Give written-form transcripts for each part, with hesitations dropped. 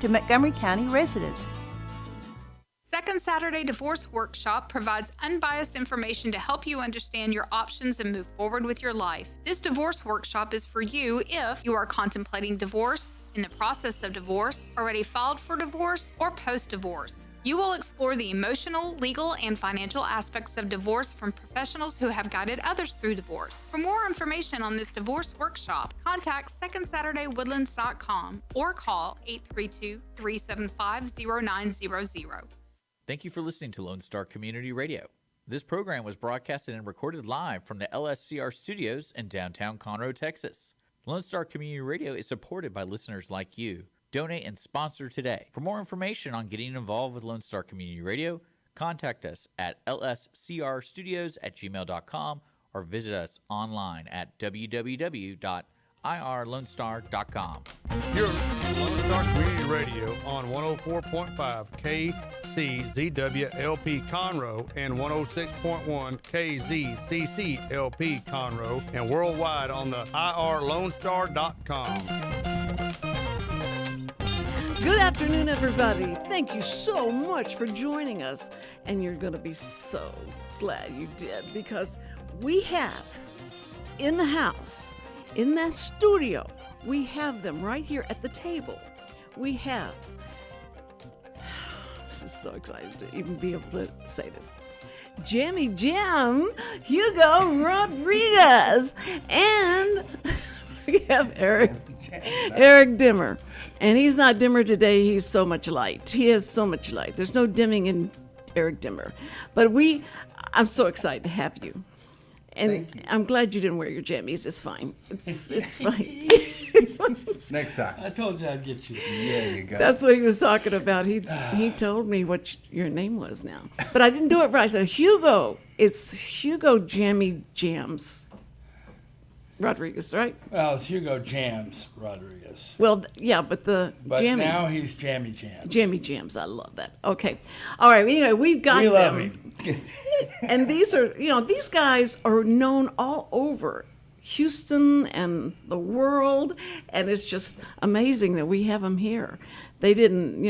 to Montgomery County residents. Second Saturday Divorce Workshop provides unbiased information to help you understand your options and move forward with your life. This divorce workshop is for you if you are contemplating divorce, in the process of divorce, already filed for divorce, or post-divorce. You will explore the emotional, legal, and financial aspects of divorce from professionals who have guided others through divorce. For more information on this divorce workshop, contact secondsaturdaywoodlands.com or call 832-375-0900. Thank you for listening to Lone Star Community Radio. This program was broadcasted and recorded live from the LSCR studios in downtown Conroe, Texas. Lone Star Community Radio is supported by listeners like you. Donate and sponsor today. For more information on getting involved with Lone Star Community Radio, contact us at lscrstudios@gmail.com or visit us online at www.irlonestar.com. You're listening to Lone Star Community Radio on 104.5 KCZWLP Conroe and 106.1 KZCCLP Conroe and worldwide on the irlonestar.com. Good afternoon, everybody. Thank you so much for joining us. And you're going to be so glad you did, because we have in the house, in that studio, we have them right here at the table. We have, this is so exciting to even be able to say this, Jammy Jam Hugo Rodriquez, and we have Eric Demmer. And he's not dimmer today. He's so much light. He has so much light. There's no dimming in Eric Demmer. But I'm so excited to have you. And I'm glad you didn't wear your jammies. It's fine. It's fine. Next time. I told you I'd get you. Yeah, you go. That's what he was talking about. He told me what your name was now. But I didn't do it right. I said, Hugo. It's Hugo Jammy Jams Rodriguez, right? Well, it's Hugo Jams Rodriguez. Well, yeah, but Jammy. Now he's Jammy Jams. Jammy Jams, I love that. Okay. All right, anyway, we've got We them. love him. And these guys are known all over Houston and the world, and it's just amazing that we have them here. They didn't,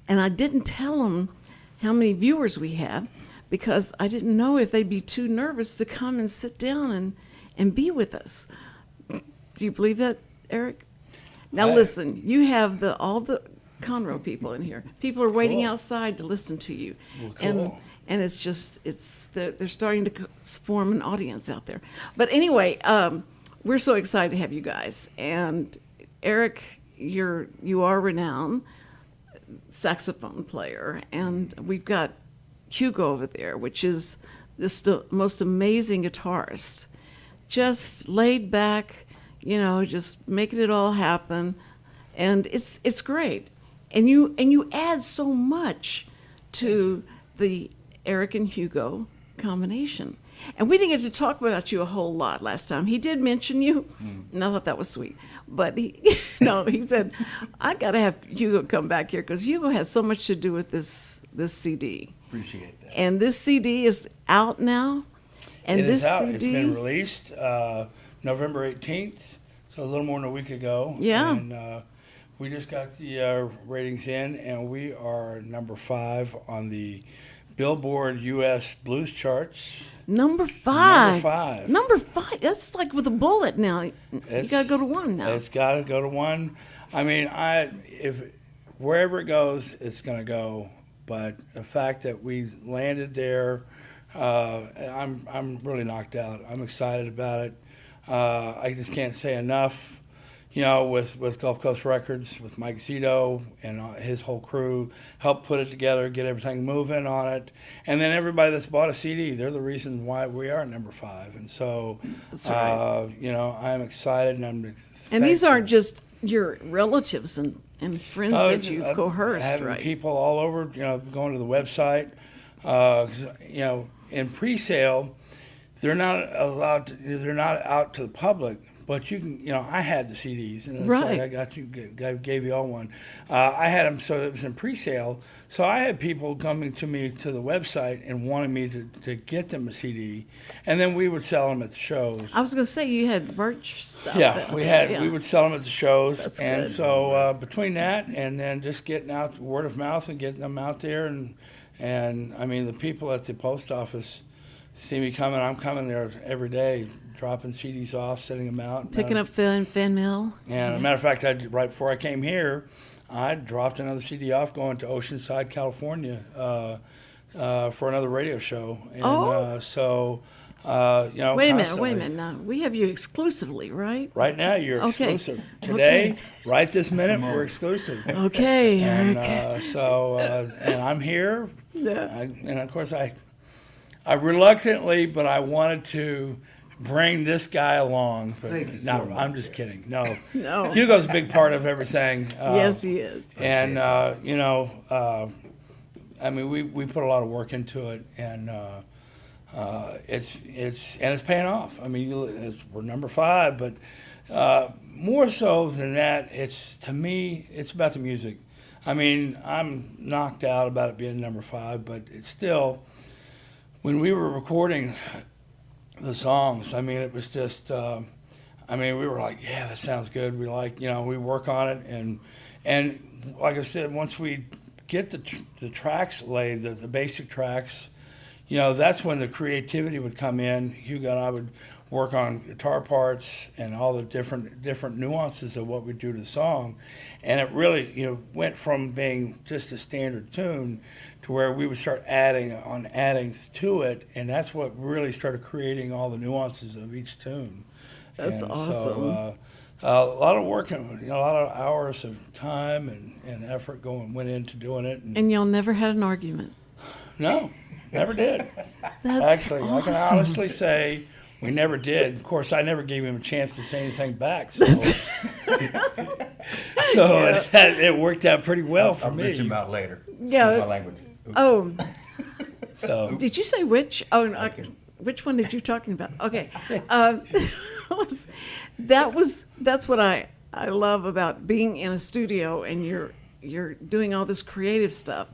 and I didn't tell them how many viewers we have, because I didn't know if they'd be too nervous to come and sit down and be with us. Do you believe that, Eric? Now listen, you have all the Conroe people in here. People are waiting outside to listen to you. Well, cool. And it's just, they're starting to form an audience out there. But anyway, we're so excited to have you guys. And Eric, you are renowned saxophone player, and we've got Hugo over there, which is the most amazing guitarist. Just laid back, just making it all happen, and it's great. And you add so much to the Eric and Hugo combination. And we didn't get to talk about you a whole lot last time. He did mention you, and I thought that was sweet. But he said, I got to have Hugo come back here, because Hugo has so much to do with this CD. Appreciate that. And this CD is out now. And It is out. CD, It's been released November 18th, so a little more than a week ago. Yeah. And we just got the ratings in, and we are number 5 on the Billboard U.S. Blues charts. Number 5. Number 5. 5. That's like with a bullet now. You got to go to 1 now. It's got to go to 1. I mean, if wherever it goes, it's going to go. But the fact that we landed there, I'm really knocked out. I'm excited about it. I just can't say enough. With Gulf Coast Records, with Mike Zito and his whole crew, helped put it together, get everything moving on it. And then everybody that's bought a CD, they're the reason why we are number 5. And so, That's right. I'm excited, and I'm And these thankful. aren't just your relatives and friends that you've coerced, having right? people all over, going to the website. In pre-sale, they're not out to the public, but you can, I had the CDs, and it's Right. like I gave you all one. I had them, so it was in pre-sale. So I had people coming to me to the website and wanting me to get them a CD, and then we would sell them at the shows. I was going to say you had merch stuff. Yeah, we would sell them at the shows, That's and good. so between that and then just getting out word of mouth and getting them out there, and I mean the people at the post office see me coming. I'm coming there every day, dropping CDs off, sending them out, Picking up fan mail. And as a matter of fact, right before I came here, I dropped another CD off going to Oceanside, California, for another radio show, and Wait a minute. constantly. Now, we have you exclusively, right? Right now, you're Okay. exclusive. Today, Okay. right this minute, we're exclusive. Okay, And Eric. and I'm here. Yeah. And of course, I reluctantly, but I wanted to bring this guy along. But Thank you no, so much. I'm just kidding. No, No. Hugo's a big part of everything. Yes, he is. And I mean, we put a lot of work into it, and it's paying off. I mean, we're number 5, but more so than that, to me, it's about the music. I mean, I'm knocked out about it being number 5, but it's still, when we were recording the songs, I mean, it was just, we were like, yeah, that sounds good. We like, we work on it, and like I said, once we get the tracks laid, the basic tracks, that's when the creativity would come in. Hugo and I would work on guitar parts and all the different nuances of what we do to the song, and it really went from being just a standard tune to where we would start adding to it, and that's what really started creating all the nuances of each tune. That's And awesome. So, a lot of work, a lot of hours of time and effort went into doing it. And y'all never had an argument. No, never did. That's Actually, awesome. I can honestly say we never did. Of course, I never gave him a chance to say anything back. So, it worked out pretty well for I'll me. bitch him out later. Yeah. Excuse my language. Oh, So, did you say which? Oh, no, which one did you talking about? Okay, that's what I love about being in a studio, and you're doing all this creative stuff,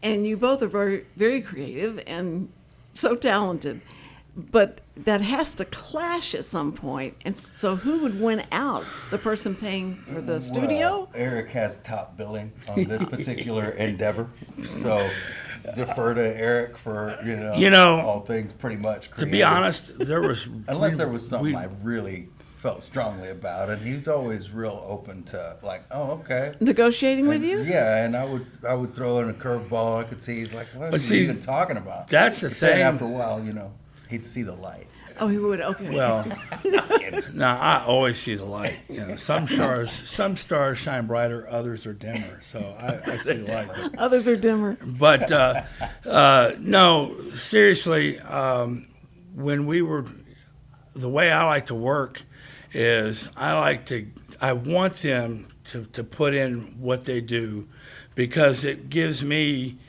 and you both are very very creative and so talented, but that has to clash at some point. And so, who would win out? The person paying for the studio? Well, Eric has top billing on this particular endeavor, so defer to Eric for all things pretty much to creative. be honest, there was Unless there was something I really felt strongly about, and he's always real open to like, oh, okay. Negotiating with you? Yeah, and I would throw in a curveball. I could see he's like, what are But you see, even talking about? that's the But then thing. after a while, he'd see the light. Oh, he would. Okay. Well, no, I always see the light. Some stars shine brighter, others are dimmer. So I see the light. Others are dimmer. But no, seriously, when the way I like to work is I want them to put in what they do, because it gives me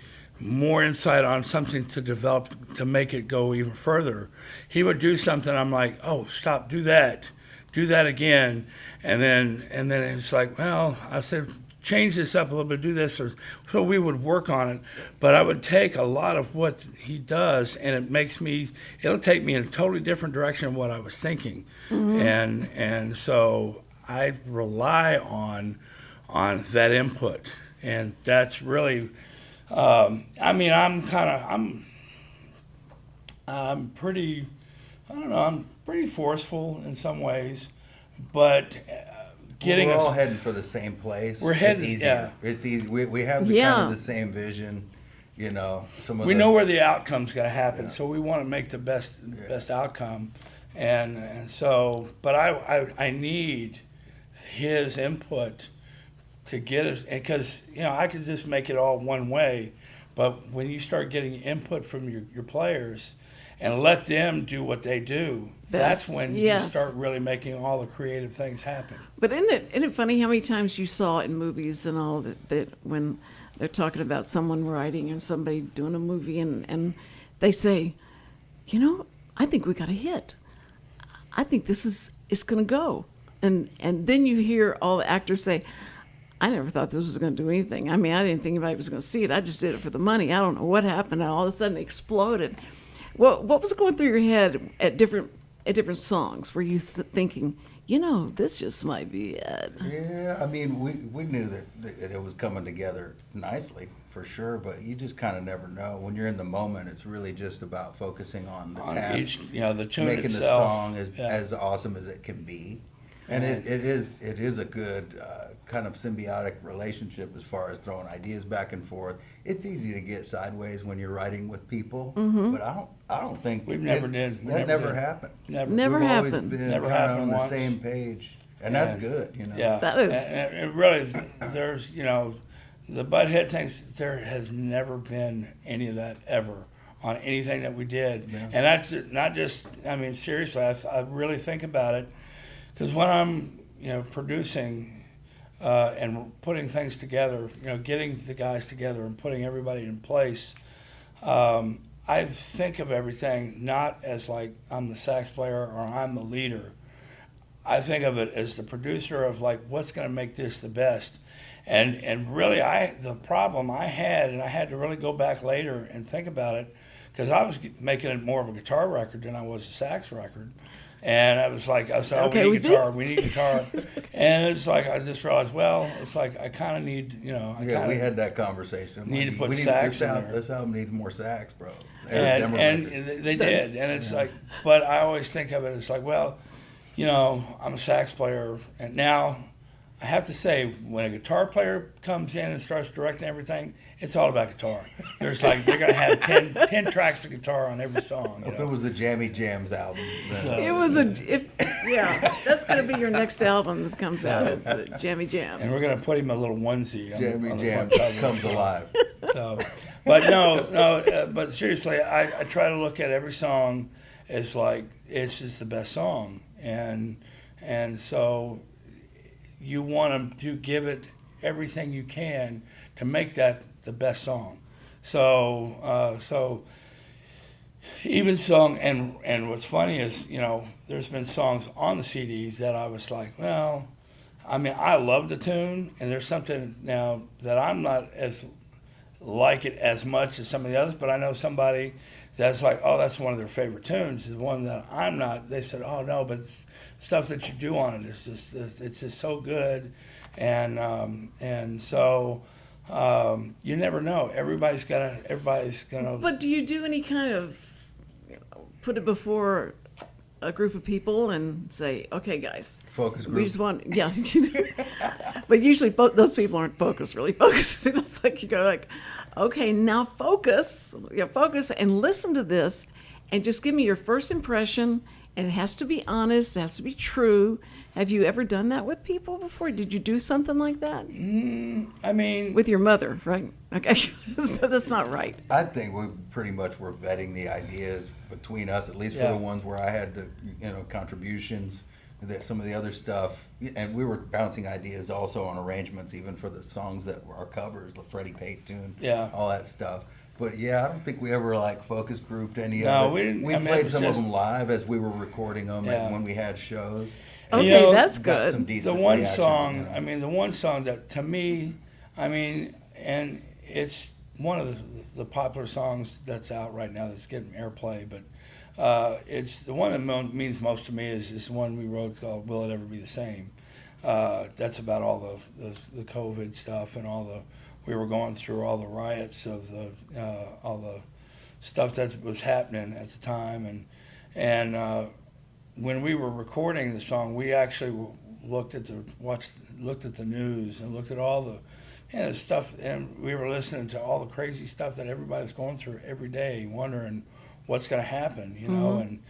more insight on something to develop to make it go even further. He would do something, I'm like, oh, stop, do that again, and then it's like, well, I said, change this up a little bit, do this, so we would work on it. But I would take a lot of what he does, and it'll take me in a totally different direction of what I was thinking, and so I rely on that input, and that's really. I'm pretty, I don't know, I'm pretty forceful in some ways, but We're all heading for the same place. We're heading- It's easier. yeah. It's easy. We have kind Yeah. of the same vision. We know where the outcome's going to happen, so we want to make the best outcome, and so, but I need his input to get it, because I could just make it all one way, but when you start getting input from your players and let them do what they do, that's Best, when yes. you start really making all the creative things happen. But isn't it funny how many times you saw in movies and all that when they're talking about someone writing or somebody doing a movie, and they say, I think we got a hit. I think this is it's going to go. And then you hear all the actors say, I never thought this was going to do anything. I mean, I didn't think anybody was going to see it. I just did it for the money. I don't know what happened. And all of a sudden it exploded. What was going through your head at different songs? Were you thinking, this just might be it? Yeah, I mean, we knew that it was coming together nicely, for sure, but you just kind of never know. When you're in the moment, it's really just about focusing on the task, each, the tune making itself. the song as awesome as it can be. And it is a good kind of symbiotic relationship as far as throwing ideas back and forth. It's easy to get sideways when you're writing with people, but I don't think We've never did. That never happened. Never We've happened. always been Never kind of happened on the once. same page, and that's good. Yeah, That is- And it really, there's the butthead things. There has never been any of that ever on anything that we did, and that's not just. I mean, seriously, I really think about it, because when I'm producing and putting things together, getting the guys together and putting everybody in place, I think of everything not as like I'm the sax player or I'm the leader. I think of it as the producer of like what's going to make this the best. And really, the problem I had, and I had to really go back later and think about it, because I was making it more of a guitar record than I was a sax record. And I was like, I said, Okay, we we need did. guitar, we need guitar. And it's like, I just realized, well, it's like, I kind of need, We had that conversation. Need to put we sax this in there. This album needs more sax, bro. and Demmer they did. And it's like, but I always think of it as like, well, I'm a sax player. And now I have to say, when a guitar player comes in and starts directing everything, it's all about guitar. There's like, they're going to have 10 tracks of guitar on every song. If it was the Jammy Jams album, then It was that's going to be your next album that comes out, is the Jammy Jams. And we're going to put him in a little onesie. Jammy on the Jams front cover. comes alive. So, but but seriously, I try to look at every song as like it's just the best song, and so you want to give it everything you can to make that the best song. So even song, and what's funny is there's been songs on the CD that I was like, well, I mean, I love the tune, and there's something now that I'm not as like it as much as some of the others, but I know somebody that's like, oh, that's one of their favorite tunes. Is one that I'm not. They said, oh no, but stuff that you do on it is just, it's just so good, and so you never know. Everybody's gonna. But do you do any kind of, put it before a group of people and say, okay, guys, Focus we group. just want, yeah. But usually those people aren't really focused. It's like you go like, okay, now focus and listen to this, and just give me your first impression. And it has to be honest. It has to be true. Have you ever done that with people before? Did you do something like that? I mean, With your mother, right? Okay, so that's not right. I think we pretty much were vetting the ideas between us, at least for Yeah. the ones where I had the contributions, that some of the other stuff, and we were bouncing ideas also on arrangements, even for the songs that were our covers, the Freddie Pate tune, Yeah. all that stuff. But yeah, I don't think we ever like focus grouped any No, of it. we didn't. We I mean, it played was some of just- them live as we were recording them Yeah. and when we had shows. Okay, that's Got good. some the decent one reactions, song, I mean, the one song that to me, I mean, and it's one of the popular songs that's out right now that's getting airplay, but it's the one that means most to me is this one we wrote called "Will It Ever Be the Same." That's about all the COVID stuff and we were going through all the riots of all the stuff that was happening at the time, and when we were recording the song, we actually looked at the news and looked at all the stuff, and we were listening to all the crazy stuff that everybody's going through every day, wondering what's going to happen,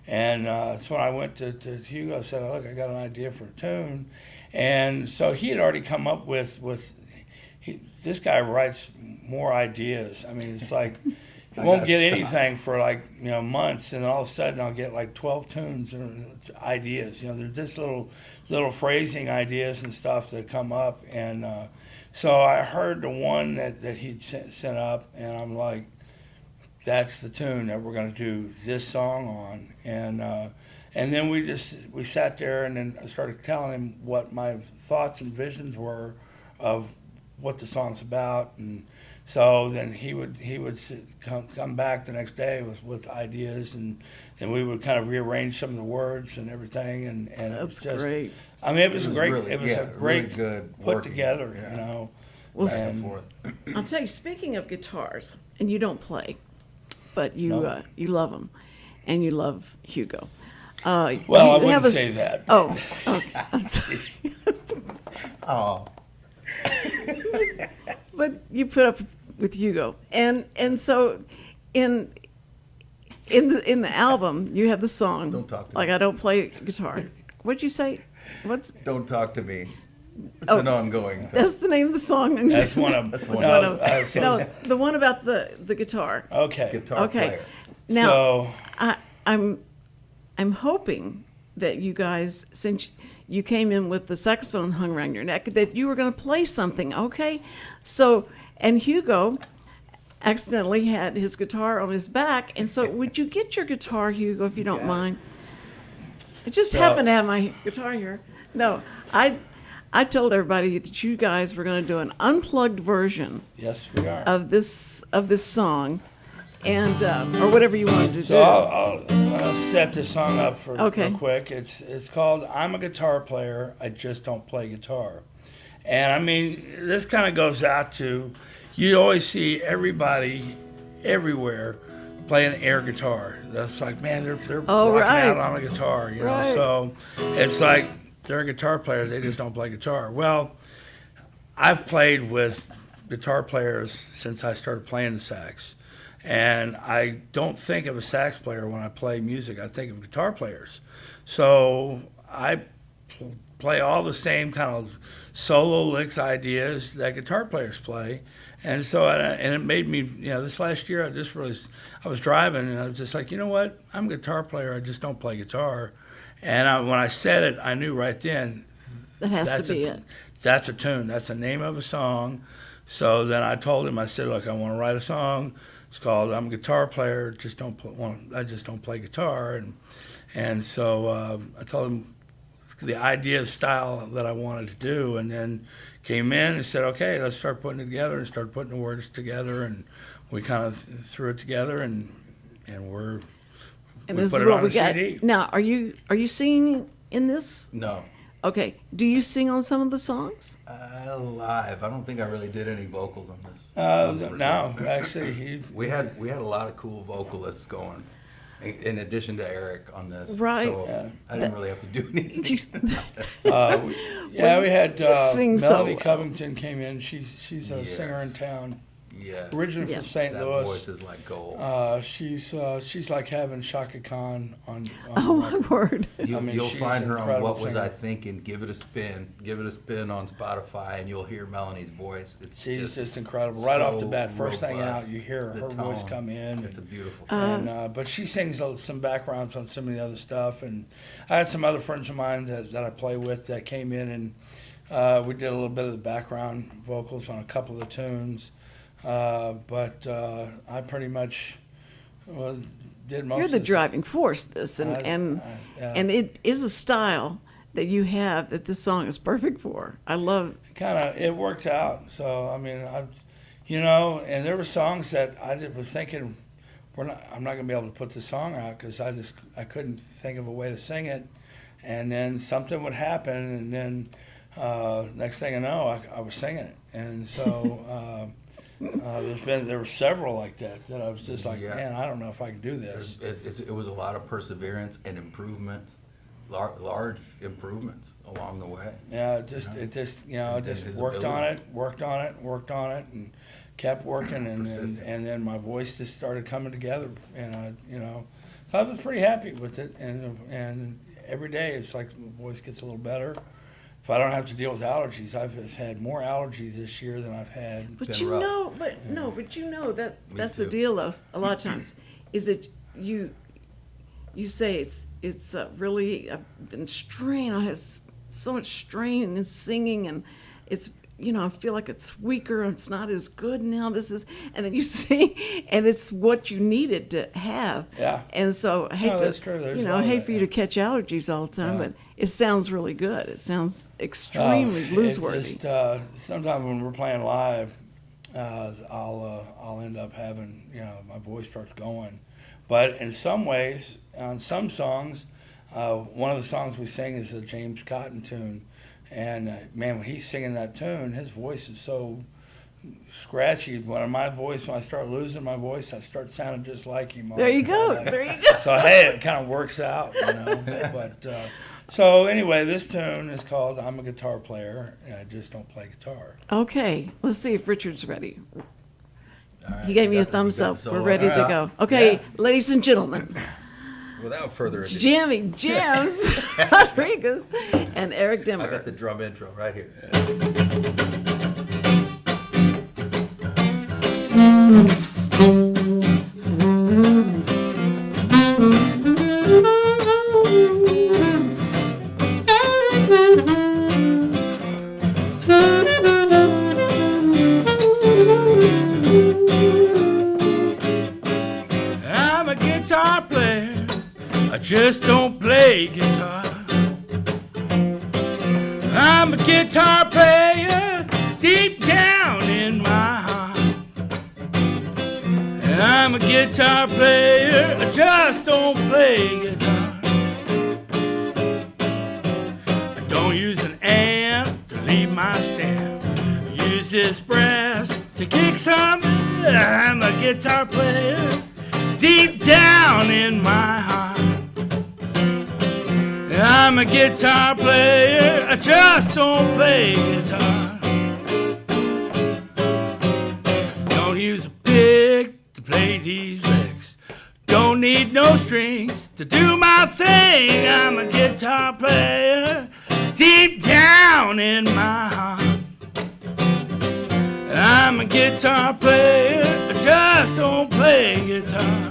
and that's when I went to Hugo. I said, look, I got an idea for a tune, and so he had already come up with this guy writes more ideas. I mean, it's like. I Won't gotta get stop. anything for like months, and all of a sudden I'll get like 12 tunes or ideas. There's just little phrasing ideas and stuff that come up, and so I heard the one that he'd sent up, and I'm like, that's the tune that we're going to do this song on, and And then we sat there, and then I started telling him what my thoughts and visions were of what the song's about, and so then he would come back the next day with ideas, and we would kind of rearrange some of the words and everything, and it was That's just great. I mean, it was really, a really great good put working, together, yeah. you know. Well, And- For it. I'll tell you, speaking of guitars, and you don't play, but you No. you love them, and you love Hugo. Well, you I have wouldn't a say s- that. Oh, okay. I'm sorry. Oh, But you put up with Hugo, and so in the album you have the song. Don't talk to like me. I don't play guitar. What'd you say? What's don't talk to me. It's Oh. an ongoing thing. that's the name of the song? That's one of them. That's one No, of so- No, the one about the guitar. okay. Guitar Okay. player. Now So I'm hoping that you guys, since you came in with the saxophone hung around your neck, that you were going to play something, okay? So, and Hugo accidentally had his guitar on his back, and so would you get your guitar, Hugo, if you don't mind? I just So- happen to have my guitar here. No, I told everybody that you guys were going to do an unplugged version yes, we are. of this song, and or whatever you wanted to do. So I'll set this song up for Okay. real quick. It's called "I'm a Guitar Player, I Just Don't Play Guitar," and I mean this kind of goes out to you always see everybody everywhere playing air guitar. That's like, man, they're Oh, rocking right. out on a guitar, you know. Right. So it's like they're a guitar player, they just don't play guitar. Well, I've played with guitar players since I started playing the sax. And I don't think of a sax player when I play music. I think of guitar players. So I play all the same kind of solo licks ideas that guitar players play. And so, and it made me, you know, this last year I was driving and I was just like, you know what? I'm a guitar player. I just don't play guitar. And when I said it, I knew right then That has to that's be a, it. That's a tune. That's the name of a song. So then I told him, I said, look, I want to write a song. It's called "I'm a Guitar Player, I just don't play guitar," and so I told him the idea, the style that I wanted to do, and then came in and said, "Okay, let's start putting it together," and started putting the words together, and we kind of threw it together, and And we this put is it what on we a got. CD. Now, are you singing in this? No. Okay. Do you sing on some of the songs? Live. I don't think I really did any vocals on this. No, actually, We had a lot of cool vocalists going, in addition to Eric on this. Right. So Yeah. I didn't really have to do anything. we had sing so Melody well. Covington came in. She's a Yes. singer in town, Yes. originally Yeah. from St. That Louis. voice is like gold. She's like having Shaka Khan on Oh, the my record. word. You'll she's find an her on incredible What Was singer. I Thinking? Give it a spin. Give it a spin on Spotify, and you'll hear Melanie's voice. It's She's just incredible. Right off the so bat, first thing out, robust. you hear The her voice tone. come in. It's a beautiful But she sings some backgrounds on some of the other stuff, and I had some other friends of mine that I play with that came in, and we did a little bit of the background vocals on a couple of the tunes. But I pretty much did most. You're the of driving force. This and yeah. and it is a style that you have that this song is perfect for. I love. It worked out. So I mean, and there were songs that was thinking, I'm not gonna be able to put the song out because I couldn't think of a way to sing it, and then something would happen, and then next thing I know, I was singing it, and so. There were several like that I was just like, Yeah. man, I don't know if I can do this. It was a lot of perseverance and improvements, large improvements along the way. Yeah, just his worked ability. on it, and kept working, and Persistence. then my voice just started coming together, and so I was pretty happy with it, and every day it's like my voice gets a little better. If I don't have to deal with allergies, I've had more allergies this year than I've had. But been you rough. know, but you know that Me that's too. the deal. Though a lot of times, is that you say it's really I've been strained. I have so much strain in singing, and it's I feel like it's weaker. It's not as good now. And then you sing, and it's what you needed to have. Yeah. And so I hate that's true. There's a lot I of hate that, for you to catch allergies all the time, Yeah. but it sounds really good. It sounds extremely bluesworthy. It just, sometimes when we're playing live, I'll end up having, my voice starts going. But in some ways, on some songs, one of the songs we sing is a James Cotton tune. And man, when he's singing that tune, his voice is so scratchy. When I start losing my voice, I start sounding just like him. There you go. There you go. So hey, it kind of works out, But so anyway, this tune is called "I'm a Guitar Player and I Just Don't Play Guitar." Okay, let's see if Richard's ready. All right, He gave me we a got thumbs the up. solo. We're ready to All go. right. Okay, Yeah. ladies and gentlemen, Without further ado, Jimmy Jams Rodriguez and Eric I Demmer. got the drum intro right here. I'm a guitar player, I just don't play guitar. I'm a guitar player deep down in my heart. I'm a guitar player, I just don't play guitar. I don't use an amp to lead my stem. I use this brass to kick some. I'm a guitar player deep down in my heart. I'm a guitar player, I just don't play guitar. Don't use a pick to play these licks. Don't need no strings to do my thing. I'm a guitar player deep down in my heart. I'm a guitar player, I just don't play guitar.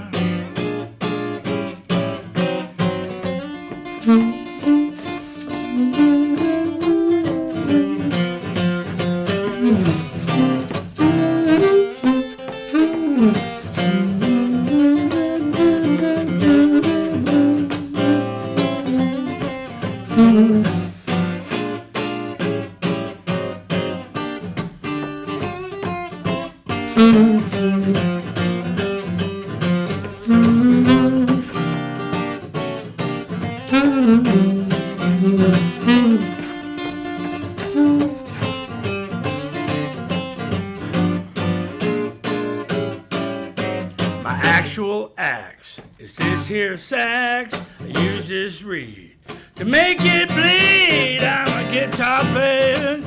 My actual axe is this here sax. I use this reed to make it bleed. I'm a guitar player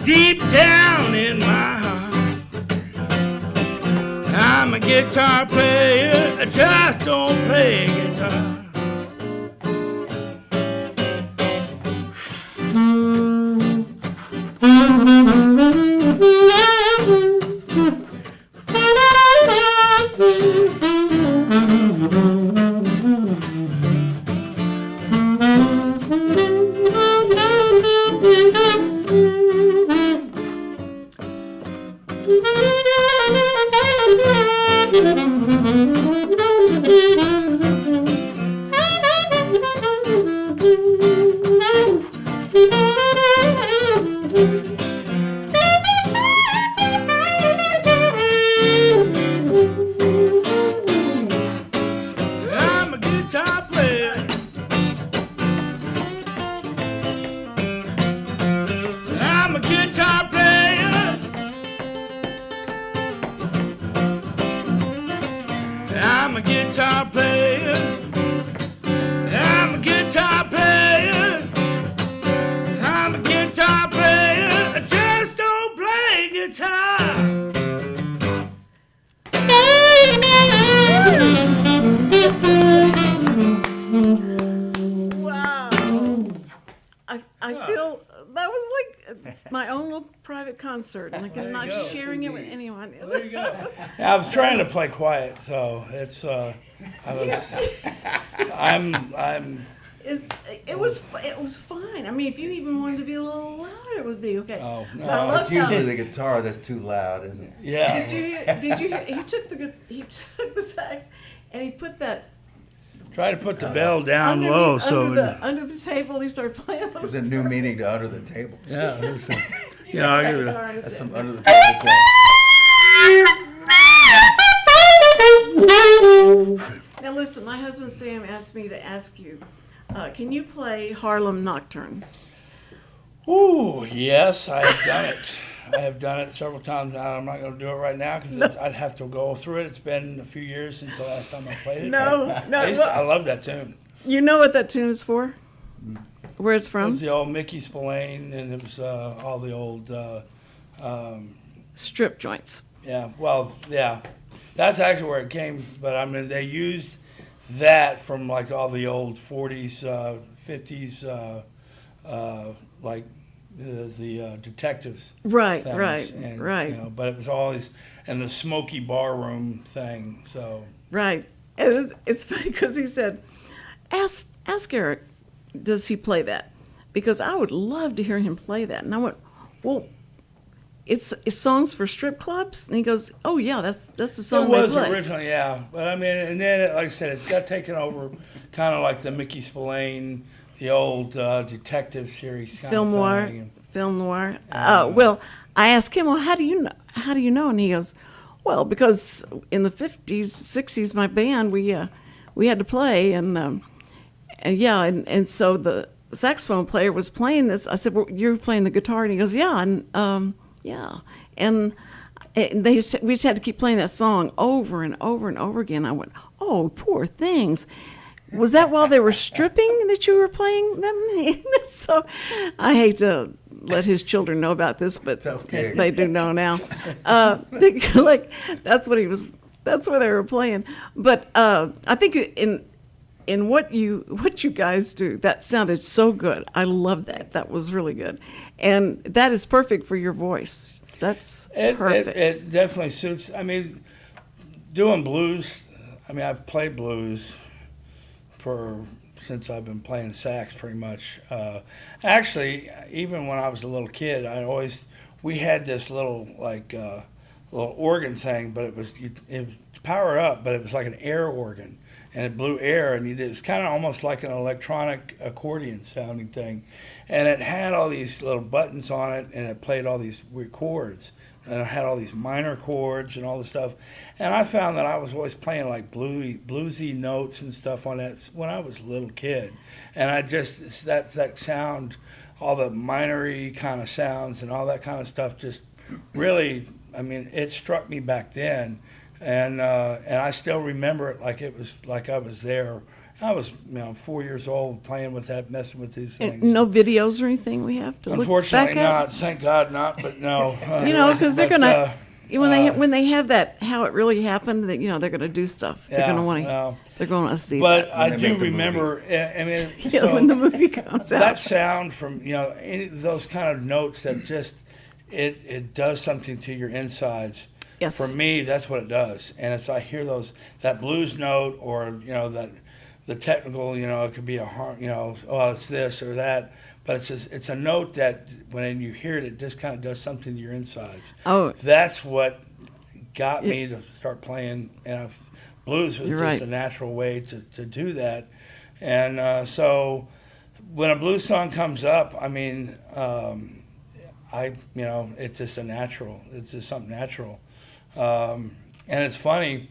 deep down in my heart. I'm a guitar player, I just don't play guitar. I'm a guitar player. I'm a guitar player. I'm a guitar player. I'm a guitar player. I'm a guitar player. I just don't play guitar. Wow. I feel that was like it's my own little private concert, and I'm not go. sharing it with anyone. There you go. I was trying to play quiet, so it's it was fine. I mean, if you even wanted to be a little louder, it would be okay. Oh, no. But I love It's usually the guitar that's too loud, isn't it? Yeah. Did you hear? He took the sax, and he put that Try to put the bell down low under the table. He started playing those. It's a new meaning to under the table. yeah. I give it That's some under the table play. Now listen, my husband Sam asked me to ask you, can you play Harlem Nocturne? Ooh, yes, I have done it. I have done it several times now. I'm not going to do it right now because I'd have to go through it. It's been a few years since the last time I played it. No. I love that tune. You know what that tune is for? Where it's It from? was the old Mickey Spillane, and it was all the old, Strip joints. yeah, well, yeah. That's actually where it came, but I mean, they used that from like all the old 40s, 50s, like the detectives. Right, things. right, And, right, You know, but it was always, and the smoky barroom thing, so. right. It's funny because he said, ask Eric, does he play that? Because I would love to hear him play that. And I went, well, it's songs for strip clubs? And he goes, oh yeah, that's the song It they was play. originally, yeah. But I mean, and then, like I said, it got taken over kind of like the Mickey Spillane, the old detective series kind Film of noir, thing. film noir. Well, I asked him, well, how do you know? How do you know? And he goes, well, because in the 50s, 60s, my band, we had to play, and so the saxophone player was playing this. I said, well, you're playing the guitar, and he goes, yeah, and we just had to keep playing that song over and over and over again. I went, oh, poor things. Was that while they were stripping that you were playing them? So I hate to let his children know about this, but Tough gig. they do know now. Like that's what he was. That's where they were playing. But I think in what you guys do, that sounded so good. I love that. That was really good, and that is perfect for your voice. That's perfect. It definitely suits. I mean, doing blues. I mean, I've played blues since I've been playing sax, pretty much. Actually, even when I was a little kid, we had this little little organ thing, but it was power up, but it was like an air organ, and it blew air, and it was kind of almost like an electronic accordion sounding thing, and it had all these little buttons on it, and it played all these weird chords, and it had all these minor chords and all this stuff, and I found that I was always playing like bluesy notes and stuff on that when I was a little kid, and I just that sound, all the minory kind of sounds and all that kind of stuff just really, I mean, it struck me back then, and I still remember it like it was like I was there. I was 4 years old playing with that, messing with these things. No videos or anything we have to look Unfortunately, back at? not. Thank God, not. But no. Because they're but, gonna when they have that how it really happened, that they're gonna do stuff. They're gonna want to. They're going to see But that. I they do make the remember. I mean, Yeah, so when the movie comes that out. sound from any of those kind of notes that just it does something to your insides. Yes. For me, that's what it does, and it's I hear that blues note or that. The technical, it could be a harm, oh, it's this or that, but it's a note that when you hear it, it just kind of does something to your insides. Oh. That's what got me to start playing, and blues was You're just right. a natural way to do that, and so when a blues song comes up, I mean, it's just a natural, it's just something natural, and it's funny.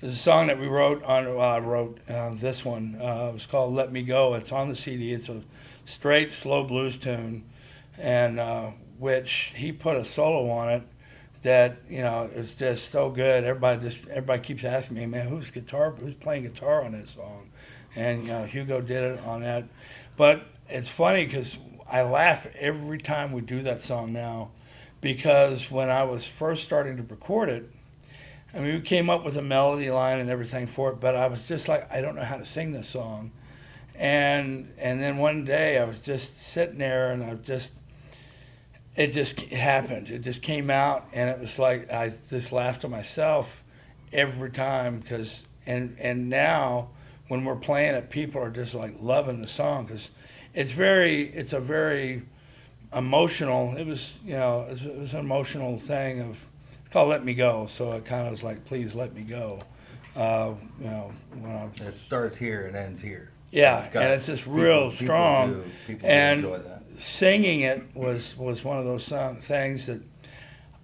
There's a song that we wrote I wrote this one. It was called "Let Me Go." It's on the CD. It's a straight, slow blues tune, and which he put a solo on it that is just so good. Everybody keeps asking me, man, who's playing guitar on this song? And Hugo did it on that. But it's funny because I laugh every time we do that song now, because when I was first starting to record it, I mean, we came up with a melody line and everything for it, but I was just like, I don't know how to sing this song. And then one day I was just sitting there and it just happened. It just came out, and it was like I just laughed to myself every time and now when we're playing it, people are just like loving the song because it's a very emotional. It was, it was an emotional thing it's called "Let Me Go," so it kind of was like, "Please let me go." When I It starts here and ends here. yeah, and it's just real strong. People do and enjoy that. singing it was one of those things that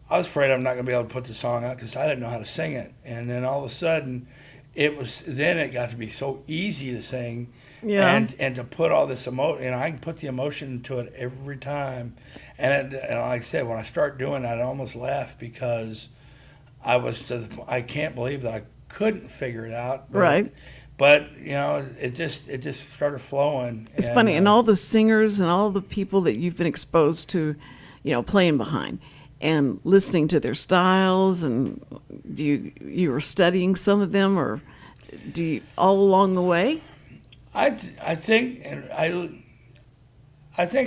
I was afraid I'm not going to be able to put the song out because I didn't know how to sing it. And then all of a sudden, it got to be so easy to sing, Yeah. and to put all this emotion. I can put the emotion into it every time. And like I said, when I start doing that, I almost laugh because I can't believe that I couldn't figure it out. But, Right. But it just started flowing. It's funny, and all the singers and all the people that you've been exposed to, playing behind and listening to their styles, and you were studying some of them, or do you all along the way? I think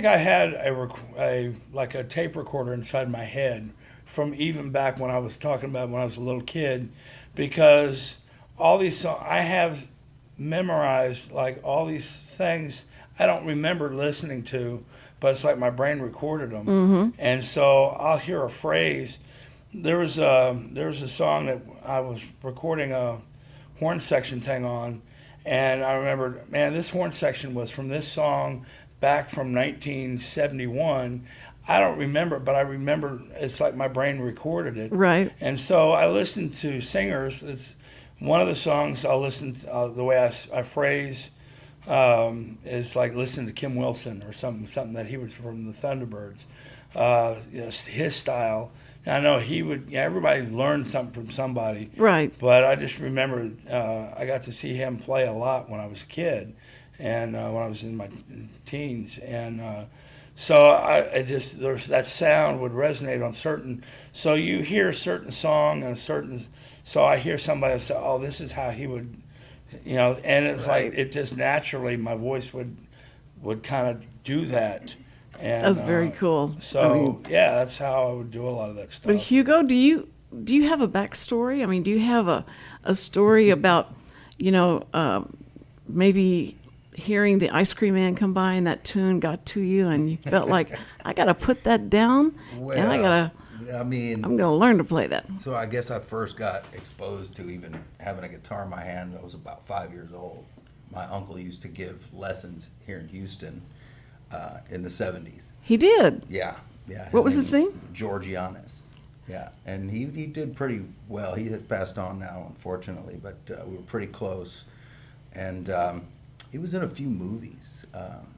I had a tape recorder inside my head from even back when I was talking about when I was a little kid, because all these songs I have memorized, like all these things I don't remember listening to, but it's like my brain recorded them. Mm-hmm. And so I'll hear a phrase. There was a song that I was recording a horn section thing on, and I remembered, man, this horn section was from this song back from 1971. I don't remember, but I remember it's like my brain recorded it. Right. And so I listened to singers. It's one of the songs I'll listen to, the way I phrase is like listening to Kim Wilson or something that he was from the Thunderbirds. His style. I know he would. Everybody learned something from somebody. Right. But I just remember I got to see him play a lot when I was a kid, and when I was in my teens, and so that sound would resonate on certain. So you hear a certain song and a certain. So I hear somebody say, "Oh, this is how he would," and it's Right. like it just naturally my voice would kind of do that. And, That's very cool. So that's how I would do a lot of that stuff. But Hugo, do you have a backstory? I mean, do you have a story about, maybe hearing the Ice Cream Man come by and that tune got to you and you felt like, I got to put that down and I'm going to learn to play that. So I guess I first got exposed to even having a guitar in my hand. I was about 5 years old. My uncle used to give lessons here in Houston in the 70s. He did. Yeah. What was his name? Georgianis. Yeah, and he did pretty well. He has passed on now, unfortunately, but we were pretty close. And he was in a few movies.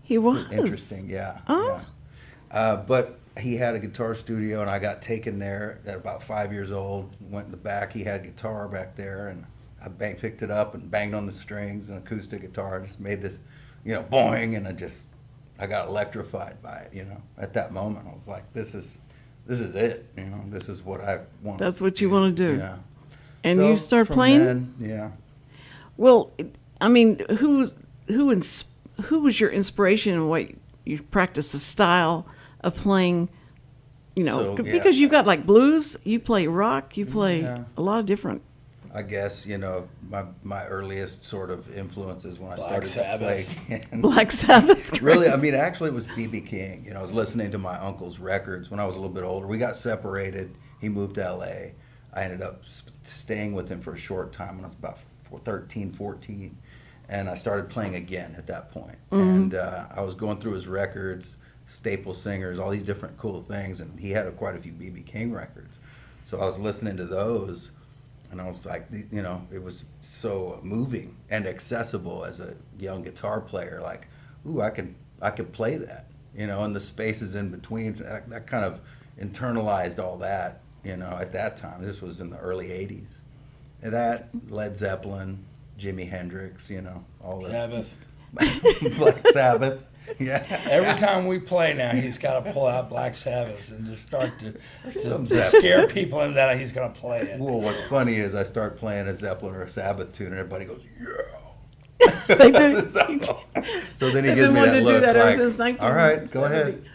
He was. Interesting, yeah. Oh. Yeah. But he had a guitar studio, and I got taken there at about 5 years old. Went in the back. He had a guitar back there, and I picked it up and banged on the strings, an acoustic guitar. Just made this, boing, and I got electrified by it. At that moment, I was like, "This is it. This is what I want." That's what you want to do. Yeah. And So you start from playing? then, yeah. Well, I mean, who was your inspiration in what you practice the style of playing? Because you got like blues, you play rock, you play Yeah. a lot of different. I guess my earliest sort of influences when I Black started Sabbath. to play. Black Sabbath. Really, actually, it was B.B. King. I was listening to my uncle's records when I was a little bit older. We got separated. He moved to L.A. I ended up staying with him for a short time when I was about 13, 14. And I started playing again at that point. And I was going through his records, staple singers, all these different cool things. And he had quite a few B.B. King records. So I was listening to those. And I was like, it was so moving and accessible as a young guitar player. Like, ooh, I can play that, and the spaces in between. That kind of internalized all that, at that time. This was in the early '80s. And that, Led Zeppelin, Jimi Hendrix, all that. Sabbath. Black Sabbath. Yeah. Every time we play now, he's got to pull out Black Sabbath and just start Some to Zeppelin. scare people into that he's going to play it. Well, what's funny is I start playing a Zeppelin or a Sabbath tune, and everybody goes, yeah. They do. So then he They've gives been me wanting that to look. do that ever like, since all right, go ahead.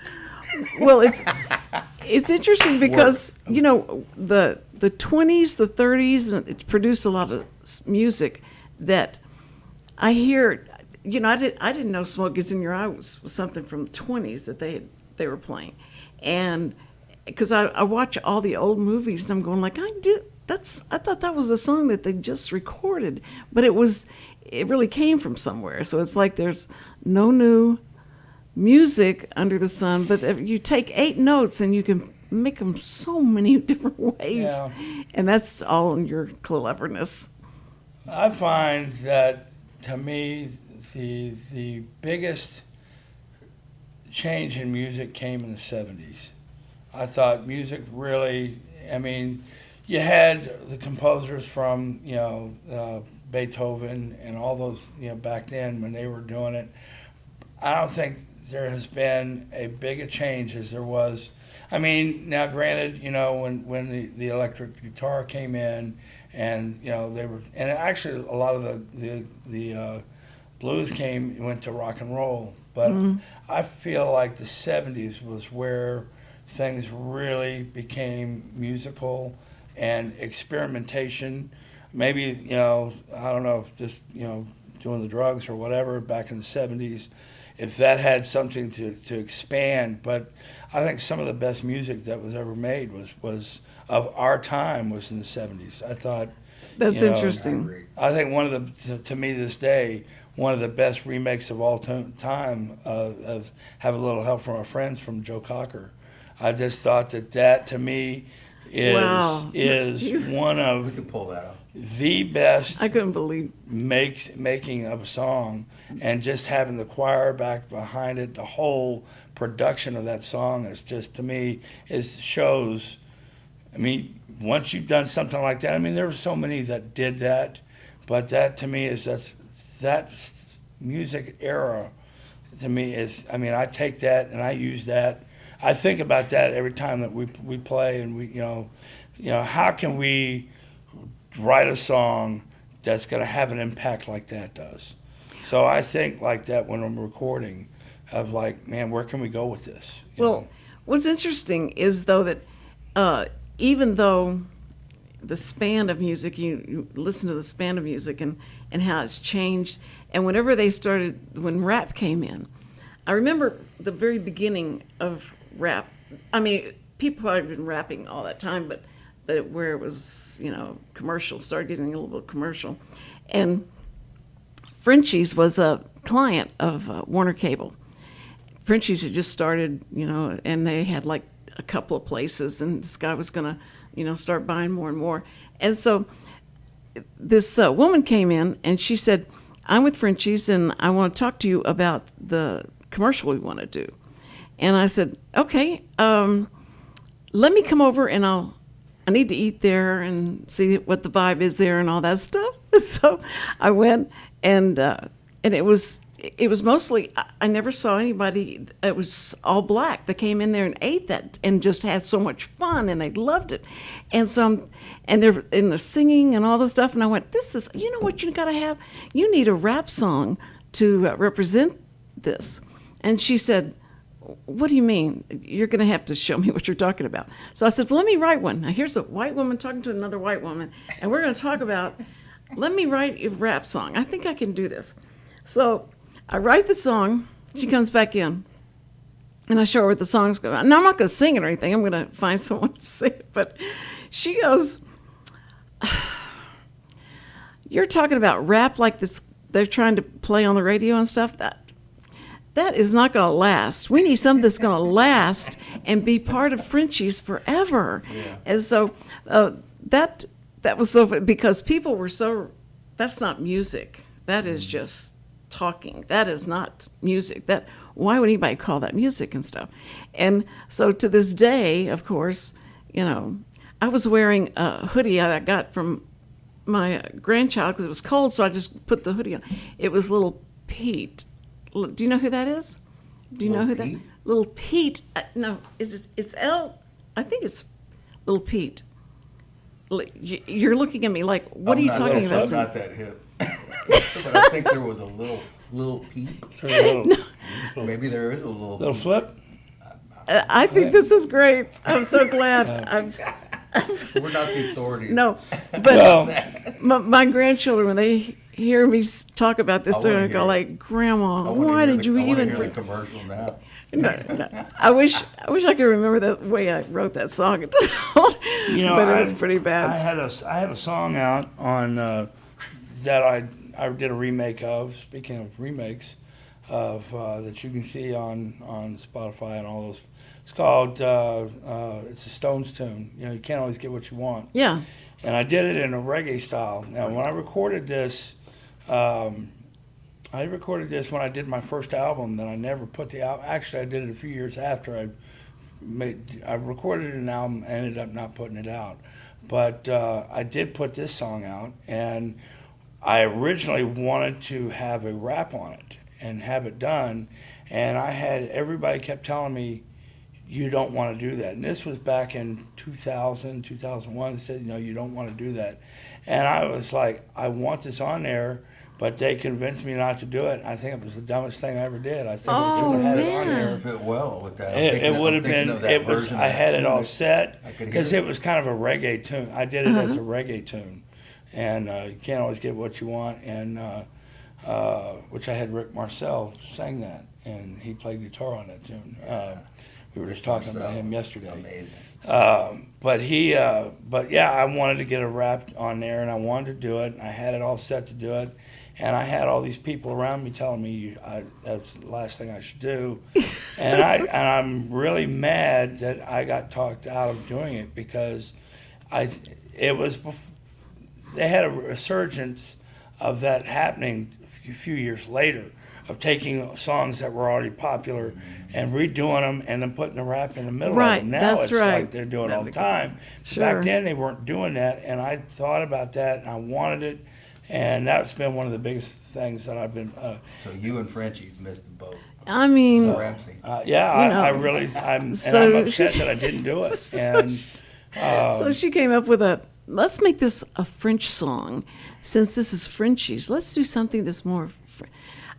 Well, it's interesting because the 20s, the 30s, and it produced a lot of music that I hear, I didn't know "Smoke Gets in Your Eye" was something from the 20s that they were playing, and because I watch all the old movies and I'm going like, I thought that was a song that they just recorded, but it really came from somewhere. So it's like there's no new music under the sun, but if you take 8 notes and you can make them so many different ways, and that's all in your cleverness. I find that, to me, the biggest change in music came in the 70s. I thought music really, you had the composers from, Beethoven and all those, back then when they were doing it. I don't think there has been a big a change as there was. Now granted, when the electric guitar came in, and they were, and actually a lot of the blues went to rock and roll, but I feel like the 70s was where things really became musical and experimentation. Maybe, I don't know if just, doing the drugs or whatever back in the 70s, if that had something to expand. But I think some of the best music that was ever made was of our time was in the 70s. I thought that's interesting. I think one of the, to me this day, one of the best remakes of all time of Have a Little Help from Our Friends from Joe Cocker. I just thought that to me is one of We can pull that up. the best I couldn't believe making of a song, and just having the choir back behind it, the whole production of that song is just, to me, shows. Once you've done something like that, there were so many that did that, but that to me is that music era. To me is, I take that and I use that. I think about that every time that we play, and we, how can we write a song that's going to have an impact like that does? So I think like that when I'm recording, of like, man, where can we go with this? Well, what's interesting is, though, that even though the span of music, you listen to the span of music and how it's changed, and whenever when rap came in, I remember the very beginning of rap. People had been rapping all that time, but where it was, commercial, started getting a little bit commercial. And Frenchie's was a client of Warner Cable. Frenchie's had just started, and they had like a couple of places, and this guy was going to, start buying more and more. And so this woman came in, and she said, "I'm with Frenchie's, and I want to talk to you about the commercial we want to do." And I said, "Okay, let me come over, and I need to eat there and see what the vibe is there and all that stuff." So I went, and it was mostly, I never saw anybody, it was all black that came in there and ate that and just had so much fun, and they loved it. And so, and they're in the singing and all the stuff, and I went, this is, what you gotta have? You need a rap song to represent this. And she said, "What do you mean? You're going to have to show me what you're talking about." So I said, "Well, let me write one." Now, here's a white woman talking to another white woman, and we're going to talk about, let me write a rap song. I think I can do this. So I write the song. She comes back in, and I show her what the song's going about. Now, I'm not going to sing it or anything. I'm going to find someone to sing it. But she goes, "You're talking about rap like this, they're trying to play on the radio and stuff? That is not going to last. We need something that's going to last and be part of Frenchie's forever." Yeah. And so that was so, because people were so, that's not music. That is just talking. That is not music. Why would anybody call that music and stuff? And so to this day, of course, I was wearing a hoodie I got from my grandchild because it was cold, so I just put the hoodie on. It was Little Pete. Do you know who that is? Do you know who that? Little Pete. No, it's L. I think it's Little Pete. You're looking at me like, what are you talking about? I'm not that hip. But I think there was a little Pete. Maybe there is a little flip. I think this is great. I'm so glad. We're not the authorities. No, but my grandchildren, when they hear me talk about this, I they're wanna gonna go hear like, Grandma, I wanna why hear did you I wanna even? hear the commercial now. No. I wish I could remember the way I wrote that song, but it was pretty I bad. had a song out on that I did a remake of. Speaking of remakes, of that you can see on Spotify and all those. It's called it's a Stones tune. You know, you can't always get what you want. Yeah. And I did it in a reggae style. Now, when I recorded this, when I did my first album. Then I never put the album. Actually, I did it a few years after I recorded an album. Ended up not putting it out, but I did put this song out, and I originally wanted to have a rap on it and have it done, and everybody kept telling me, you don't want to do that. And this was back in 2000, 2001. They said, no, you don't want to do that. And I was like, I want this on there, but they convinced me not to do it. I think it was the dumbest thing I ever did. I think I should have had it on there. Fit well with that. It would have been. It was. I had it all set I could hear because it. it was kind of a reggae tune. I did it as a reggae tune, and you can't always get what you want. And which I had Rick Marcel sing that, and he played guitar on that tune. We were just talking about him yesterday. Amazing. But yeah, I wanted to get a rap on there, and I wanted to do it. And I had it all set to do it, and I had all these people around me telling me that's the last thing I should do, and I'm really mad that I got talked out of doing it because they had a resurgence of that happening a few years later, of taking songs that were already popular and redoing them and then putting the rap in the middle Right, of them. Now that's it's right. like they're doing it all the time. Sure. Back then they weren't doing that, and I thought about that and I wanted it, and that's been one of the biggest things that I've been. So you and Frenchie's missed the boat. I mean, The rap scene. Yeah, You know, I'm so- upset that I didn't do it. And so she came up with let's make this a French song. Since this is Frenchie's, let's do something that's more.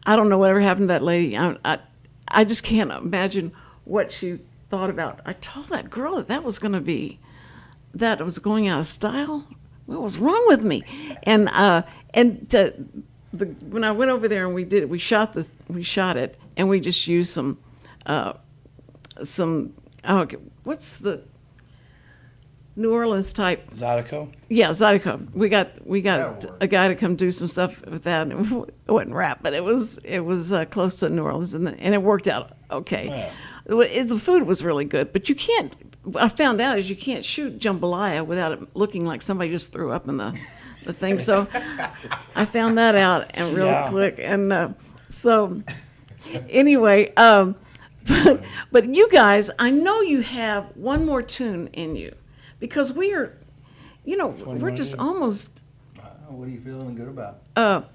I don't know whatever happened to that lady. I just can't imagine what she thought about. I told that girl that was going out of style. What was wrong with me? And when I went over there and we shot it, and we just used some what's the New Orleans type. Zydeco. Yeah, Zydeco. We got That'll work. a guy to come do some stuff with that. And it wasn't rap, but it was close to New Orleans, and it worked out okay. The food was really good, but you can't. What I found out is you can't shoot jambalaya without it looking like somebody just threw up in the thing. So I found that out and real quick, and so anyway. But you guys, I know you have one more tune in you. Because we're just almost, What are you feeling good about?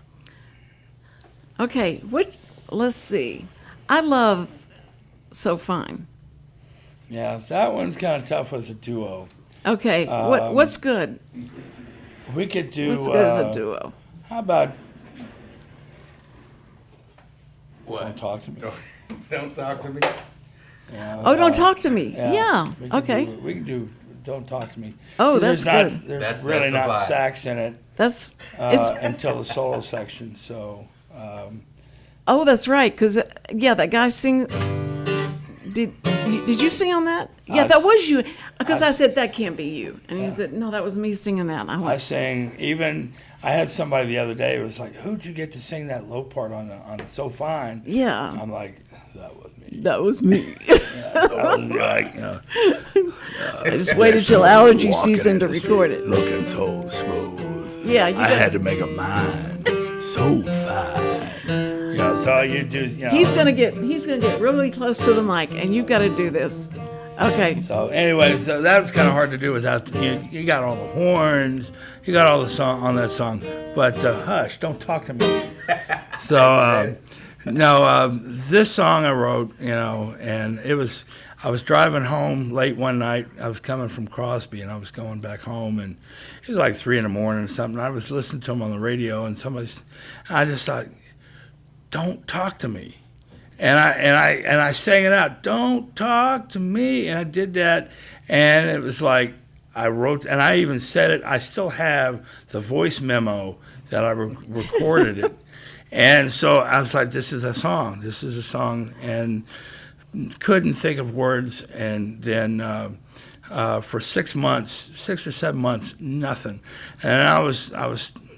okay, let's see. I love So Fine. Yeah, that one's kind of tough as a duo. Okay, what's good? We could do. What's good as a duo? How about? What? Don't talk to me. Don't talk to me. Yeah, Oh, Don't Talk to Me. Yeah, we can okay. we can do. Don't talk to me. Oh, There's that's not, good. There's That's really the not vibe. sax in it That's, it's, until the solo section. So oh, that's right, because, that guy sing, did you sing on that? Yeah, that was you, because I said, that can't be you. And he said, no, that was me singing that. And I I went, sang. Even I had somebody the other day who was like, "Who'd you get to sing that low part on So Fine?" yeah, I'm like, "That was me." that was me. That was like, I just waited till allergy season to record it. Looking so smooth. Yeah, you got, to make a mind so fine. So you do. he's gonna get really close to the mic, and you've got to do this. Okay. So anyway, so that was kind of hard to do without you got all the horns, you got all the song on that song, but hush, don't talk to me. So this song I wrote, and I was driving home late one night. I was coming from Crosby, and I was going back home, and it was like 3 a.m. or something. I was listening to him on the radio, and I just thought, don't talk to me. And I sang it out, don't talk to me. And I did that. And it was like, I wrote, and I even said it, I still have the voice memo that I recorded it. And so I was like, this is a song. This is a song. And couldn't think of words. And then for 6 months, 6 or 7 months, nothing. And I was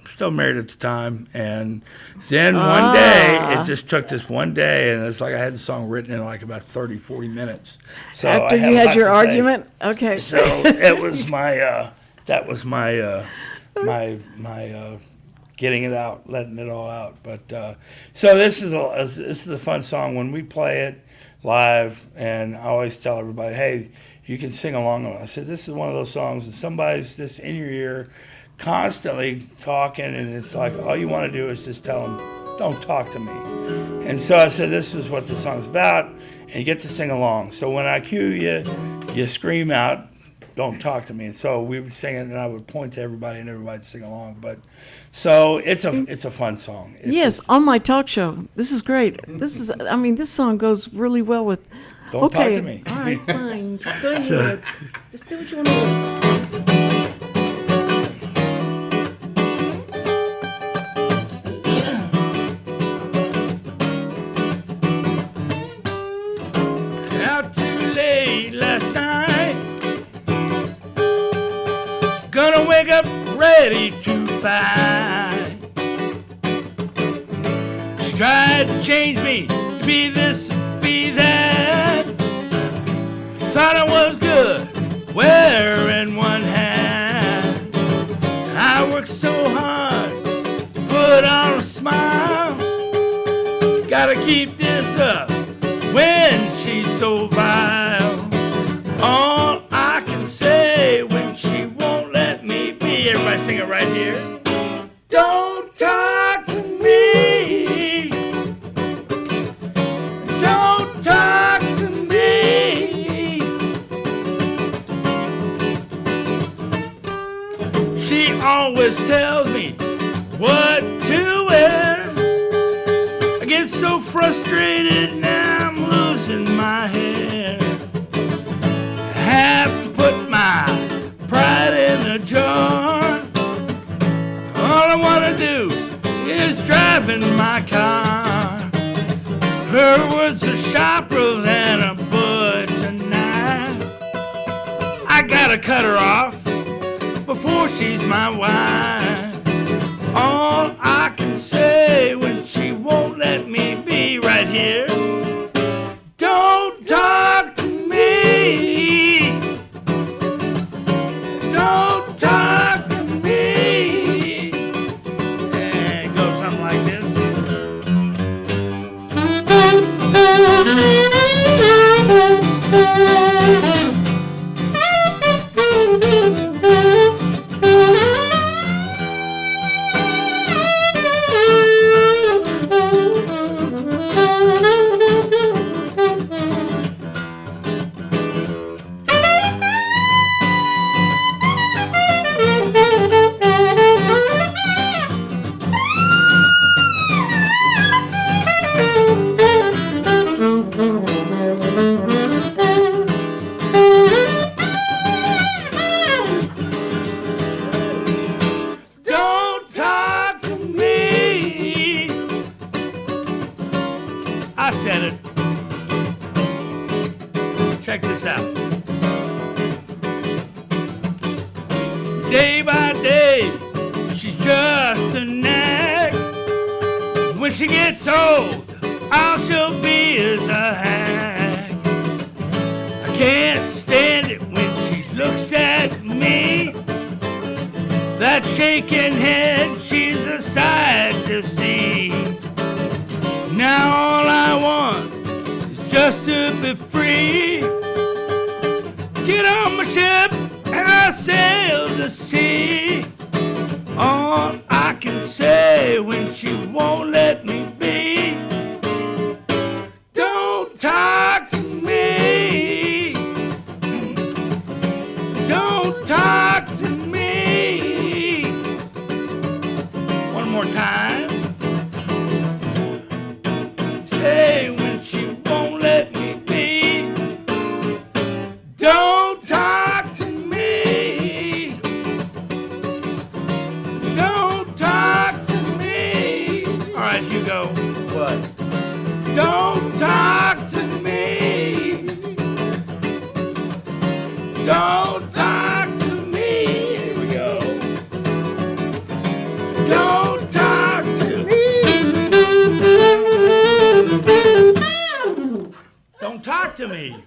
still married at the time. And then one day, it just took this one day, and it's like I had the song written in like about 30, 40 minutes. So After I you had your a lot to say. argument? Okay. So it was my, that was my getting it out, letting it all out. But so this is a fun song when we play it live, and I always tell everybody, hey, you can sing along with it. I said, this is one of those songs that somebody's just in your ear constantly talking, and it's like all you want to do is just tell them, don't talk to me. And so I said, this is what the song's about, and you get to sing along. So when I cue you, you scream out, don't talk to me. And so we would sing it, and I would point to everybody, and everybody would sing along. But so it's a fun song. Yes, on my talk show. This is great. This song goes really well with. Don't talk to me. All right, fine. Just go ahead. Just do what you want to do. Out too late last night, gonna wake up ready to fight. She tried to change me to be this, be that. Thought I was good wearing one hat. I worked so hard to put on a smile. Gotta keep this up when she's so vile. All I can say when she won't let me be. Everybody sing it right here. Don't talk to me. Don't talk to me. She always tells me what to wear. I get so frustrated now I'm losing my hair. I have to put my pride in a jar. All I want to do is drive in my car. Her words are sharper than a butcher knife. I gotta cut her off before she's my wife. All I can say when she won't let me be right here. Don't talk to me. Don't talk to me. And it goes something like this. Don't talk to me. I said it. Check this out. Day by day, she's just a nag. When she gets old, all she'll be is a hag. I can't stand it when she looks at me. That shaking head, she's a sight to see. Now all I want is just to be free. Get on my ship and I'll sail the sea. All I can say when she won't let me be. Don't talk to me. Don't talk to me. One more time. Say when she won't let me be. Don't talk to me. Don't talk to to me.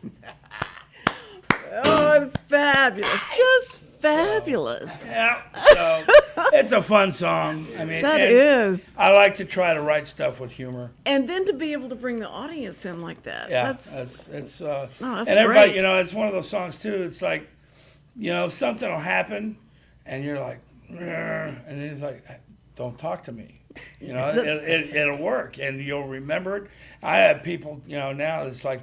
Oh, it's fabulous. Just fabulous. Yeah, so it's a fun song. I mean, That and is. I like to try to write stuff with humor. And then to be able to bring the audience in like that. Yeah, That's that's that's and everybody, great. you know, it's one of those songs too. It's like, you know, something will happen, and you're like, "Grr," and then it's like, don't talk to me. You know, it'll work, and you'll remember it. I have people, you know, now it's like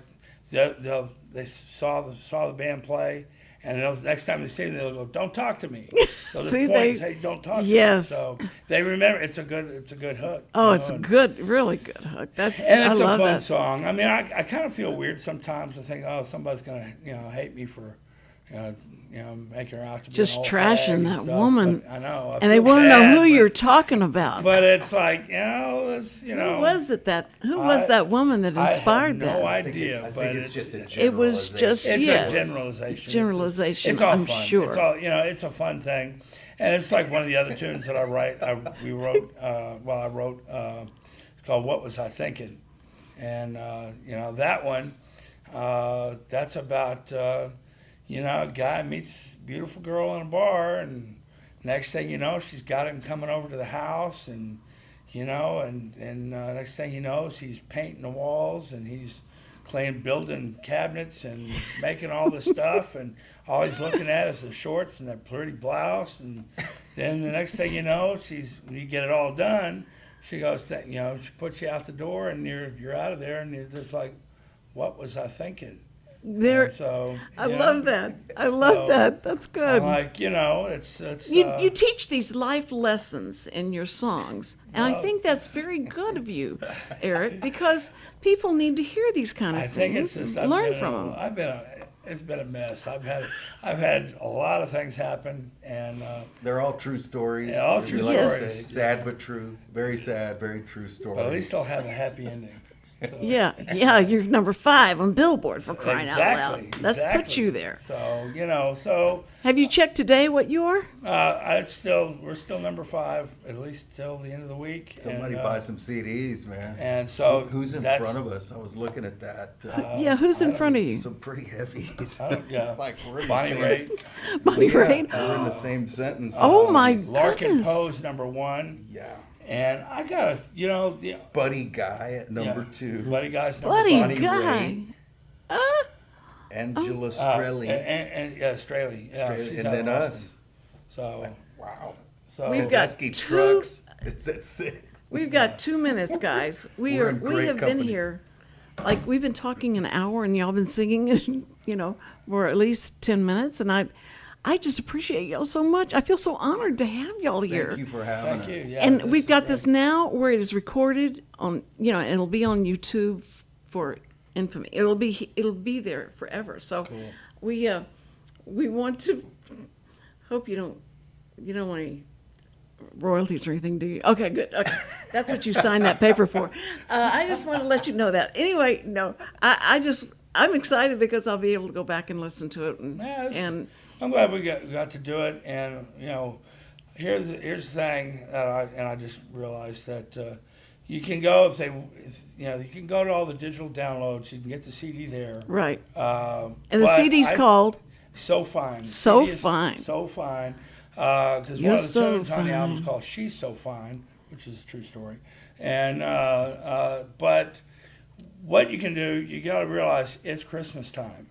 they saw the band play, and next time they see them, they'll go, "Don't talk to me." So the See, point is, hey, don't talk yes. to me. So they remember. It's a good hook. Oh, you it's know, a good, really good hook. That's and I it's love a fun that. song. I mean, I kind of feel weird sometimes. I think, oh, somebody's gonna, hate me for, making her out to be Just an old trashing hag and that stuff, woman. but I know. And they want to know who you're talking about. But it's like, it's, Who was it who was that woman that I inspired have no that? idea, I but think it's just a It was just it's yes. a generalization. Generalization, It's all I'm fun. sure. It's all, it's a fun thing, and it's like one of the other tunes that I write. I wrote. It's called "What Was I Thinking," and that one. That's about a guy meets a beautiful girl in a bar, and next thing you know, she's got him coming over to the house, and next thing he knows, he's painting the walls, and he's building cabinets and making all this stuff, and all he's looking at is the shorts and that pretty blouse, and then the next thing you know, when you get it all done, she goes, she puts you out the door, and you're out of there, and you're just like, what was I thinking? There, And so I love that. I love that. That's good. I'm like, it's You teach these life lessons in your songs, and I think that's very good of you, Eric, because people need to hear these kind of I think things, it's just and learn from them. It's been a mess. I've had a lot of things happen, and They're all true stories. Yeah, all true We like to stories. say, sad but true. Very sad, very true story. but at least they'll have a happy ending. Yeah, you're number 5 on Billboard for crying out loud. Exactly. That puts you there. So Have you checked today what you are? we're still number 5 at least till the end of the week. Somebody buy some CDs, man. And so Who's in that's- front of us? I was looking at that. Yeah, who's in front of you? Some pretty heavies. Yeah, Like we're in Bonnie the same, Raitt, Bonnie yeah, Raitt? we're in the same sentence. Oh my Larkin goodness. Poe's number 1, Yeah. and I got the Buddy Guy at number yeah, 2. Buddy Guy's number Buddy Bonnie Guy. Angela Oh. Strelly. and Straley. Yeah, Strelly, she's and out then of us. Austin. So Wow. We've got Tedeschi two- Trucks. It's at 6. We've got 2 minutes, guys. We We're in we great have been company. here, like we've been talking an hour, and y'all been singing, for at least 10 minutes, and I just appreciate y'all so much. I feel so honored to have y'all here. Thank you for having thank us. you. Yeah, And this we've is got great. this now where it is recorded on, and it'll be on YouTube for infamy. It'll be there forever. So we want to hope you don't want any royalties or anything, do you? Okay, good. Okay, that's what you signed that paper for. I just want to let you know that. Anyway, no, I'm excited because I'll be able to go back and listen to it, Yeah, and I'm glad we got to do it, and here's the thing that I just realized that you can go you can go to all the digital downloads. You can get the CD there. right. And And the CD's called So Fine. So CD is Fine. So Fine. Because You're one of the so tunes on the album is fine. called She's So Fine, which is a true story. And but what you can do, you got to realize it's Christmas time.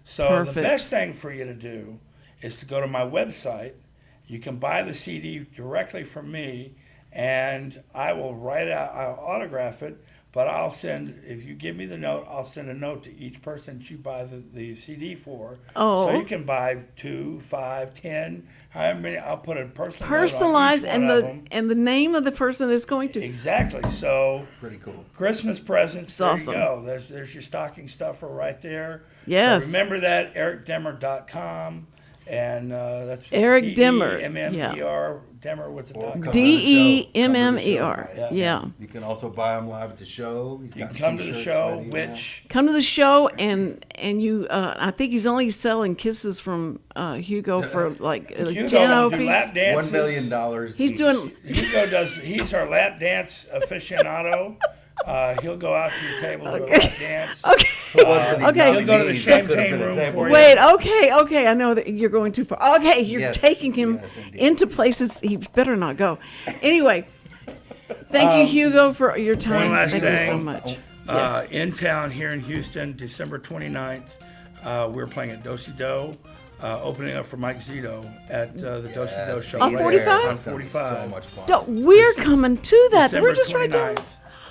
So Perfect. the best thing for you to do is to go to my website. You can buy the CD directly from me, and I will I'll autograph it, but I'll send, if you give me the note, I'll send a note to each person that you buy the CD for. Oh. So you can buy 2, 5, 10, however many, I'll put a personal personalized, note on each one of them. and the name of the person is going to. Exactly. So Pretty cool. Christmas presents. It's There awesome. you go. There's your stocking stuffer right there. Yes. So remember that, ericdemmer.com, and that's Eric Demmer, DEMMER, Demmer with the Or dot com. come to the show. DEMMER. Yeah. Yeah. You can also buy them live at the show. He's You got can come to the t-shirts show, ready now. which Come to the show, and you. I think he's only selling kisses from Hugo for like Hugo 10 will do OPs. lap dances. $1 million. He's each. doing. Hugo he's our lap dance aficionado. He'll go out to your table, do a lap dance. Okay. Okay. He'll go to the champagne room for you. Wait, okay. I know that you're going too far. Okay, you're Yes, taking him yes, indeed. into places he better not go. Anyway, thank you, Hugo, for your time. One last Thank you so thing. much. Yes. In town here in Houston, December 29th, we're playing at Do-Si Do, opening up for Mike Zito at the Do-Si Do show. On 45? On 45. So much fun. We're coming to that. December We're just right down. 29th.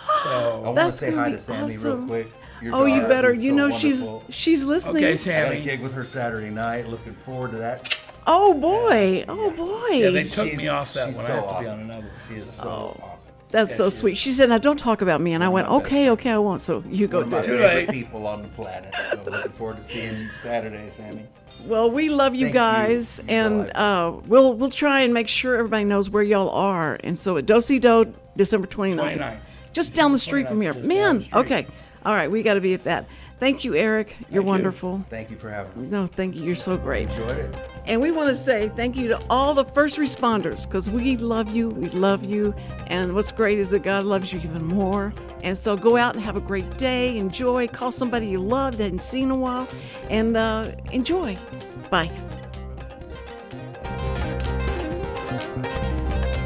I So, want to That's say gonna hi be to Sammy awesome. real quick. Your Oh, you daughter better. is You so know wonderful. she's listening. okay, I got a Sammy. gig with her Saturday night. Looking forward to that. Oh boy. Oh boy. Yeah, they took She's- me off that she's one. so I have to be awesome. on another. She is so awesome. That's so sweet. She said, "Now don't talk about me," and I went, my best "Okay, I won't." So you go One of my do it. Too favorite late. people on the planet. So looking forward to seeing you Saturday, Sammy. Well, we love you Thank you. guys, You and guys. we'll try and make sure everybody knows where y'all are. And so at Do-Si Do, December 29th. 29th. Just down the street from here. 29th, just down Man, the street. okay. All right, we got to be at that. Thank you, Eric. You're Thank you. wonderful. Thank you for having us. No, thank you. You're so great. Enjoyed it. And we want to say thank you to all the first responders because we love you. We love you. And what's great is that God loves you even more. And so go out and have a great day. Enjoy. Call somebody you love that hadn't seen in a while. And enjoy. Bye.